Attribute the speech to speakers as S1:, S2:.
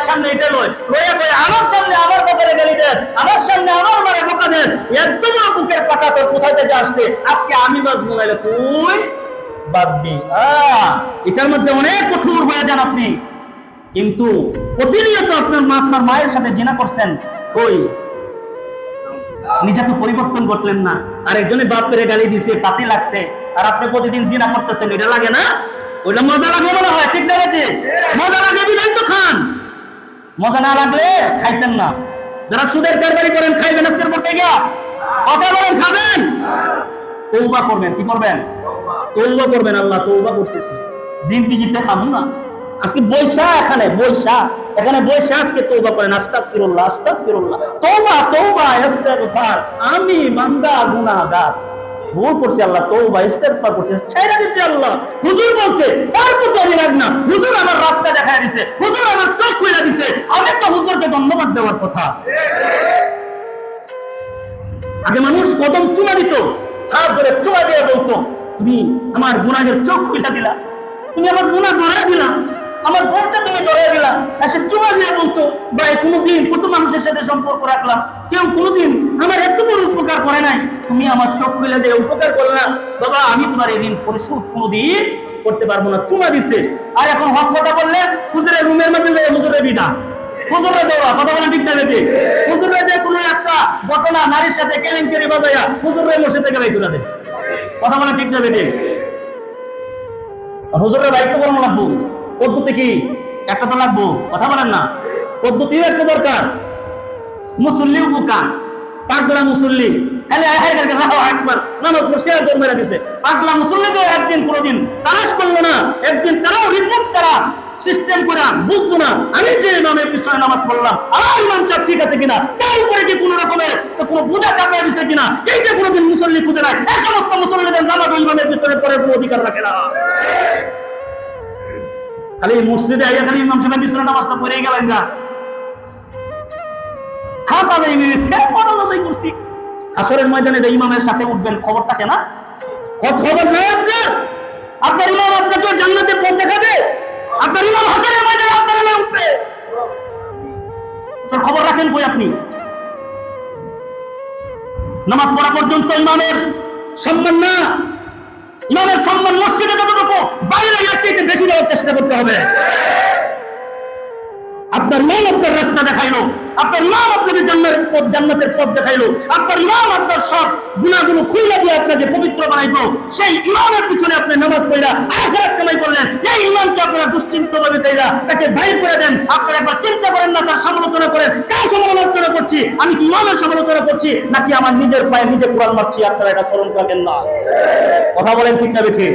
S1: ভাইয়ের সামনে এটা লইয়া কই আমার সামনে আমার ব্যাপারে গালি দেন, আমার সামনে আমার মারে বোকা দেন, এত বড় বুকের পাটা তোর কোথায় থেকে আসছে? আজকে আমি বাঁচবো নাইলে তুই বাঁচবি। এটার মধ্যে অনেক কঠোর হয়ে যান আপনি, কিন্তু প্রতিনিয়ত আপনার মা আপনার মায়ের সাথে জিনা করছেন, ওই নিজে তো পরিবর্তন করলেন না, আরেকজনের বাপ পেরে গালি দিছে তাতে লাগছে, আর আপনি প্রতিদিন জিনা করতেছেন, এটা লাগে না? ওইটা মজা লাগে মনে হয়, ঠিক না? মজা লাগে বিধান তো খান, মজা না লাগলে খাইতেন না। যারা সুদের কারবারি করেন খাইবেন আজকের পর থেকে? কথা বলেন, খাবেন? তওবা করবেন। কি করবেন? তওবা করবেন। আল্লাহ তওবা করতেছি, জিন্দেগিতে খাবো না। আজকে বৈশা এখানে বৈশা আজকে তওবা করেন। আস্তাগফিরুল্লাহ, আস্তাগফিরুল্লাহ, তওবা তওবা, ইস্তিগফার। আমি বান্দা গুনাহগার, ভুল করছি আল্লাহ, তওবা ইস্তিগফার করছি, ছাইরা দিচ্ছি আল্লাহ। হুজুর বলছে তারপর তো আমি রাখ না, হুজুর আমার রাস্তা দেখায় দিছে, হুজুর আমার চোখ খুলে দিছে, আমি তো হুজুরকে ধন্যবাদ দেওয়ার কথা। আগে মানুষ কদম চুমা দিত, হাত ধরে চুমা দিয়ে বলতো তুমি আমার গুনাহের চোখ খুলে দিলা, তুমি আমার গুনাহ ধরাই দিলা, আমার ভুলটা তুমি ধরাই দিলা। এসে চুমা দিয়ে বলতো ভাই কোনোদিন কত মানুষের সাথে সম্পর্ক রাখলাম, কেউ কোনোদিন আমার এত বড় উপকার করে নাই, তুমি আমার চোখ খুলে দিয়ে উপকার করলে না, বাবা আমি তোমার এই ঋণ পরিশোধ কোনোদিন করতে পারবো না। চুমা দিছে। আর এখন হক কথা বললে হুজুরের রুমের মধ্যে যায় হুজুরের বিনা, হুজুরে দেওয়া, কথা বলা ঠিক না বেটি? হুজুরে যে কোনো একটা ঘটনা নারীর সাথে কেলেঙ্কারি বাজায়া হুজুরের মসজিদ থেকে বের করে দেয়, কথা বলা ঠিক না বেটি? হুজুরের দায়িত্ব কর্ম লাগবো, পদ্ধতি কি একটা তো লাগবো, কথা বলেন না? পদ্ধতিও একটা দরকার। মুসল্লি উপকার, পাগলা মুসল্লি খালি একবার নামাজ পড়ছে আর দৌড় মেরে দিছে। পাগলা মুসল্লি তো একদিন কোনোদিন তালাশ করলো না, একদিন তারাও রিপোর্ট করা সিস্টেম করে বুঝতো না আমি যে ইমামের পিছনে নামাজ পড়লাম আমার ইমাম সাহেব ঠিক আছে কিনা, তার উপরে কি কোনো রকমের তো কোনো বোঝা চাপিয়ে দিছে কিনা, এইটা কোনোদিন মুসল্লি খুঁজে নাই। এই সমস্ত মুসল্লিদের নামাজ ইমামের পিছনে পড়ে কোনো অধিকার রাখে না। খালি মসজিদে আইয়া খালি ইমাম সাহেবের পিছনে নামাজটা পড়ে গেলেন না, হাত আদায় গেছে, ফরজ আদায় করছি। হাসরের ময়দানে যে ইমামের সাথে উঠবেন খবর থাকে না? খবর নাই আপনার? আপনার ইমাম আপনাকে জান্নাতের পথ দেখাবে, আপনার ইমাম হাসরের ময়দানে আপনার নামে উঠবে, তোর খবর রাখেন কই আপনি? নামাজ পড়া পর্যন্ত ইমামের সম্মান না, ইমামের সম্মান মসজিদে যতটুকু বাইরে এর চেয়ে বেশি দেওয়ার চেষ্টা করতে হবে। আপনার ইমাম আপনার রাস্তা দেখাইলো, আপনার ইমাম আপনাকে জান্নাতের পথ দেখাইলো, আপনার ইমাম আপনার সব গুনাহগুলো খুলে দিয়ে আপনাকে পবিত্র বানাইলো, সেই ইমামের পিছনে আপনি নামাজ পড়া আখিরাত কামাই করলেন। এই ইমামকে আপনারা দুশ্চিন্তাভাবে কইরা তাকে বাইর করে দেন। আপনারা একবার চিন্তা করেন না, তার সমালোচনা করেন। কার সমালোচনা করছি? আমি কি ইমামের সমালোচনা করছি নাকি আমার নিজের পায়ে নিজে কোরআন মারছি? আপনারা এটা স্মরণ রাখেন না, কথা বলেন ঠিক না বেঠিক?